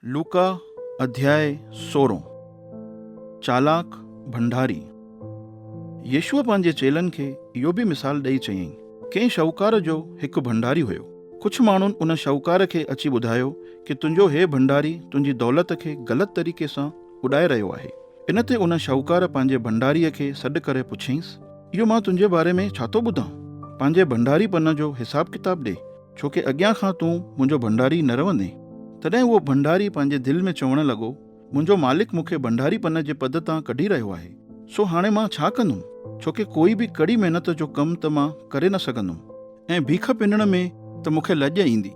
लूका अध्याय 16। चालाक भंडारी। यीशुअ पंहिंजे चेलनि खे इहो बि मिसाल ॾेई चयईं, कंहिं शाहूकार जो हिकु भंडारी हुयो। कुझु माण्हुनि उन शाहूकार खे अची ॿुधायो कि तुंहिंजो हे भंडारी तुंहिंजी दौलत खे ग़लति तरीक़े सां उॾाए रहियो आहे। इन ते उन शाहूकार पंहिंजे भंडारीअ खे सॾु करे पुछियईंसि, इहो मां तुंहिंजे बारे में छा थो ॿुधां? पंहिंजे भंडारीपन जो हिसाब किताब ॾे, छो कि अॻियां खां तूं मुंहिंजो भंडारी न रहंदे। तॾहिं उहो भंडारी पंहिंजे दिलि में चवणु लॻो, मुंहिंजो मालिक मूंखे भंडारीपन जे पद तां कढी रहियो आहे, सो हाणे मां छा कंदुमि? छो कि कोई बि कड़ी महिनत जो कमु त मां करे न सघंदुमि ऐं भीख पिनण में त मूंखे लॼ ईंदी।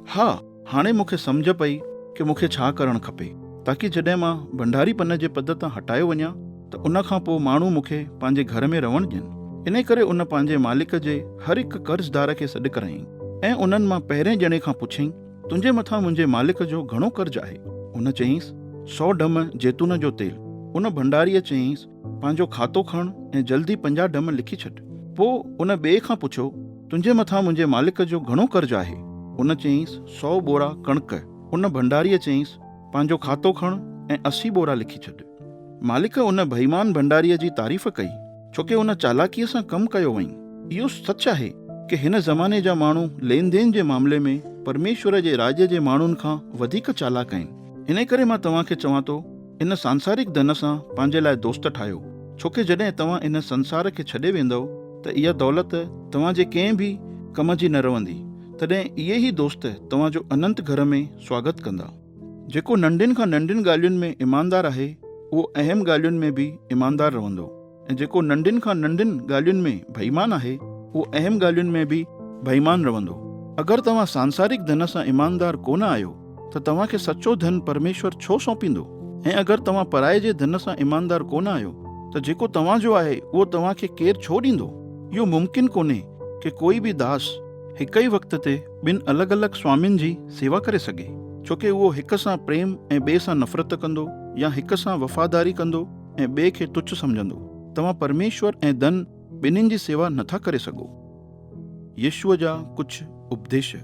हा, हाणे मूंखे सम्झ पई कि मूंखे छा करणु खपे, ताकि जॾहिं मां भंडारीपन जे पद तां हटायो वञा त उन खां पोइ माण्हू मूंखे पंहिंजे घर में रहणु ॾियनि। इन करे उन पंहिंजे मालिक जे हर हिकु कर्ज़दार खे सॾु करायईं ऐं उन्हनि मां पहिरें ॼणे खां पुछियईं, तुंहिंजे मथां मुंहिंजे मालिक जो घणो कर्ज़ु आहे? उन चयईंसि, 100 ढम जैतून जो तेल। उन भंडारीअ चयईंसि, पंहिंजो खातो खण ऐं जल्दी 50 ढम लिखी छॾ। पोइ उन ॿिए खां पुछो, तुंहिंजे मथां मुंहिंजे मालिक जो घणो कर्ज़ु आहे? उन चयईंसि, 100 बोरा कणिक। उन भंडारीअ चयईंसि, पंहिंजो खातो खण ऐं 80 बोरा लिखी छॾ। मालिक उन बेईमान भंडारीअ जी तारीफ़ कई, छोकी उन चालाकीअ सां कमु कयो वई। इहो सच आहे कि हिन ज़माने जा माण्हू लेन देन जे मामले में परमेश्वर जे राज जे माण्हुनि खां वधीक चालाक आहिनि। इन करे मां तव्हांखे चवां थो, इन सांसारिक धन सां पंहिंजे लाइ दोस्त ठाहियो, छोकी जॾहिं तव्हां इन संसार खे छॾे वेंदव त इहा दौलत तव्हांजे कंहिं बि कम जी न रहंदी। तॾहिं इहे ई दोस्त तव्हांजो अनंत घर में स्वागत कंदा। जेको नंढियुनि खां नंढियुनि ॻाल्हियुनि में ईमानदार आहे, उहो अहम ॻाल्हियुनि में बि ईमानदार रहंदो, ऐं जेको नंढियुनि खां नंढियुनि ॻाल्हियुनि में बेईमान आहे, उहो अहम ॻाल्हियुनि में बि बेईमान रहंदो। अगरि तव्हां सांसारिक धन सां ईमानदार कोन आहियो त तव्हांखे सचो धन परमेश्वर छो सौंपींदो? ऐं अगरि तव्हां पराए जे धन सां ईमानदार कोन आहियो त जेको तव्हांजो आहे उहो तव्हांखे केरु छो ॾींदो? इहो मुमकिन कोन्हे कि कोई बि दास हिक ई वक़्त ते ॿिनि अलॻि अलॻि स्वामियुनि जी सेवा करे सघे, छोकी उहो हिक सां प्रेम ऐं ॿिए सां नफ़रत कंदो, या हिक सां वफ़ादारी कंदो ऐं ॿिए खे तुच्छ सम्झंदो। तव्हां परमेश्वर ऐं धन ॿिन्हिनि जी सेवा नथा करे सघो। यीशुअ जा कुझु उपदेश।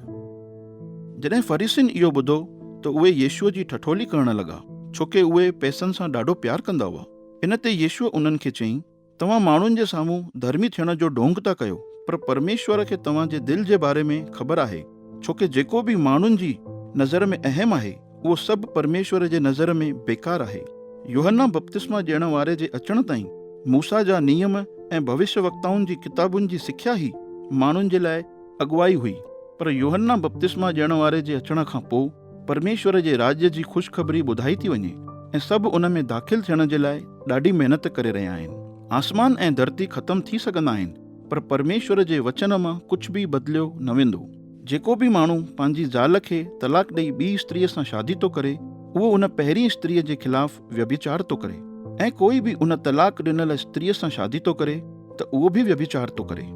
जॾहिं फरीसियुनि इहो ॿुधो त उहे यीशुअ जी ठठोली करण लॻा, छोकी उहे पैसनि सां ॾाढो प्यार कंदा हुआ। इन ते यीशुअ उन्हनि खे चयईं, तव्हां माण्हुनि जे साम्हूं धर्मी थियण जो ढोंग था कयो, पर परमेश्वर खे तव्हांजे दिलि जे बारे में ख़बर आहे, छोकी जेको बि माण्हुनि जी नज़र में अहम आहे, उहो सभु परमेश्वर जे नज़र में बेकार आहे। यूहन्ना बपतिस्मा ॾियण वारे जे अचण ताईं मूसा जा नियम ऐं भविष्यवक्ताउनि जी किताबुनि जी सिख्या ई माण्हुनि जे लाइ अॻुवाई हुई, पर यूहन्ना बपतिस्मा ॾियण वारे जे अचण खां पोइ परमेश्वर जे राज्य जी ख़ुशख़बरी ॿुधाई थी वञे, ऐं सभु उन में दाख़िल थियण जे लाइ ॾाढी महिनत करे रहिया आहिनि। आसमान ऐं धरती ख़तमु थी सघंदा आहिनि, पर परमेश्वर जे वचन मां कुझु बि बदिलियो न वेंदो। जेको बि माण्हू पंहिंजी ज़ाल खे तलाक ॾेई ॿी स्त्रीअ सां शादी थो करे, उहो उन पहिरीं स्त्रीअ जे ख़िलाफ़ व्यभिचार थो करे, ऐं कोई बि उन तलाक ॾिनल स्त्रीअ सां शादी थो करे त उहो बि व्यभिचार थो करे।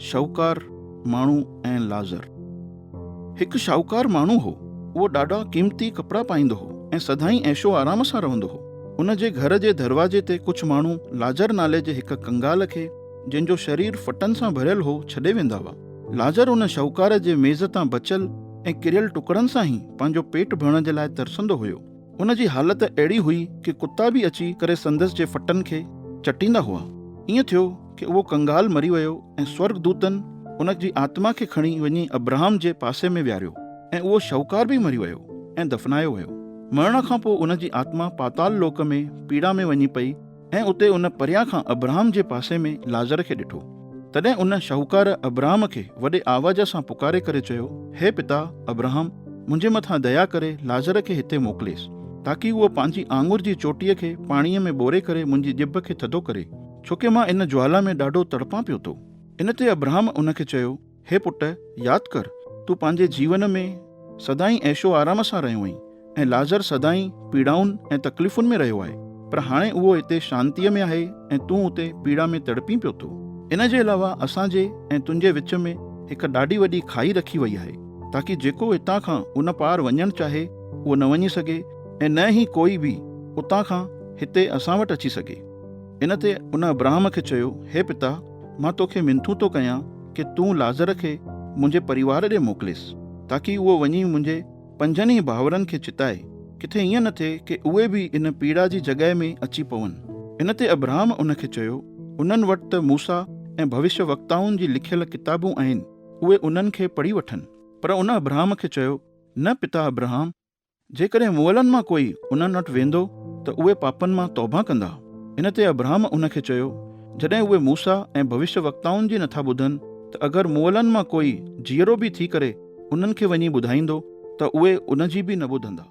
शाहूकार माण्हू ऐं लाज़र। हिकु शाहूकार माण्हू हो। उहो ॾाढा क़ीमती कपिड़ा पाईंदो हो ऐं सदाईं ऐशो आराम सां रहंदो हो। उन जे घर जे दरवाजे ते कुझु माण्हू लाज़र नाले जे हिकु कंगाल खे, जंहिंजो शरीर फटनि सां भरियल हो, छॾे वेंदा हुआ। लाज़र उन शाहूकार जे मेज़ तां बचियल ऐं किरियल टुकड़नि सां ई पंहिंजो पेट भरण जे लाइ तरसंदो हुयो। उन जी हालत अहिड़ी हुई कि कुता बि अची करे संदसि जे फटनि खे चटींदा हुआ। ईअं थियो कि उहो कंगाल मरी वियो ऐं स्वर्गदूतनि उन जी आत्मा खे खणी वञी अब्राहम जे पासे में विहारियो, ऐं उहो शाहूकार बि मरी वियो ऐं दफ़नायो वियो। मरण खां पोइ उन जी आत्मा पाताल लोक में पीड़ा में वञी पई, ऐं उते उन परियां खां अब्राहम जे पासे में लाज़र खे ॾिठो। तॾहिं उन शाहूकार अब्राहम खे वॾे आवाज़ सां पुकारे करे चयो, हे पिता अब्राहम, मुंहिंजे मथां दया करे लाज़र खे हिते मोकिलेसि, ताकि उहो पंहिंजी आङुर जी चोटीअ खे पाणीअ में ॿोरे करे मुंहिंजी ॼिभ खे थधो करे, छोकी मां इन ज्वाला में ॾाढो तड़पां पियो थो। इन ते अब्राहम उन खे चयो, हे पुट, यादि कर, तूं पंहिंजे जीवन में सदाईं ऐशो आराम सां रहियो आहीं, ऐं लाज़र सदाईं पीड़ाउनि ऐं तकलीफ़ुनि में रहियो आहे, पर हाणे उहो हिते शांतीअ में आहे ऐं तूं उते पीड़ा में तड़पीं पियो थो। इन जे अलावा असांजे ऐं तुंहिंजे विच में हिकु ॾाढी वॾी खाई रखी वई आहे, ताकि जेको हितां खां उन पार वञणु चाहे उहो न वञी सघे, ऐं न ई कोई बि उतां खां हिते असां वटि अची सघे। इन ते उन अब्राहम खे चयो, हे पिता, मां तोखे मिनथू थो कयां कि तूं लाज़र खे मुंहिंजे परिवार ॾे मोकिलिस, ताकि उहो वञी मुंहिंजे पंजनि ई भाउरनि खे चिताए किथे ईअं न थिए कि उहे बि इन पीड़ा जी जॻहि में अची पवनि। इन ते अब्राहम उनखे चयो, उन्हनि वटि त मूसा ऐं भविष्य वक्ताउनि जी लिखियल किताबूं आहिनि, उहे उन्हनि खे पढ़ी वठनि। पर उन अब्राहम खे चयो, न पिता अब्राहम, जेकॾहिं मुअलनि मां कोई उन्हनि वटि वेंदो त उहे पापनि मां तौबा कंदा। इन ते अब्राहम उनखे चयो, जॾहिं उहे मूसा ऐं भविष्य वक्ताउनि जी नथा ॿुधनि त अगरि मुअलनि मां कोई जीअरो बि थी करे उन्हनि खे वञी ॿुधाईंदो त उहे उन जी बि न ॿुधंदा।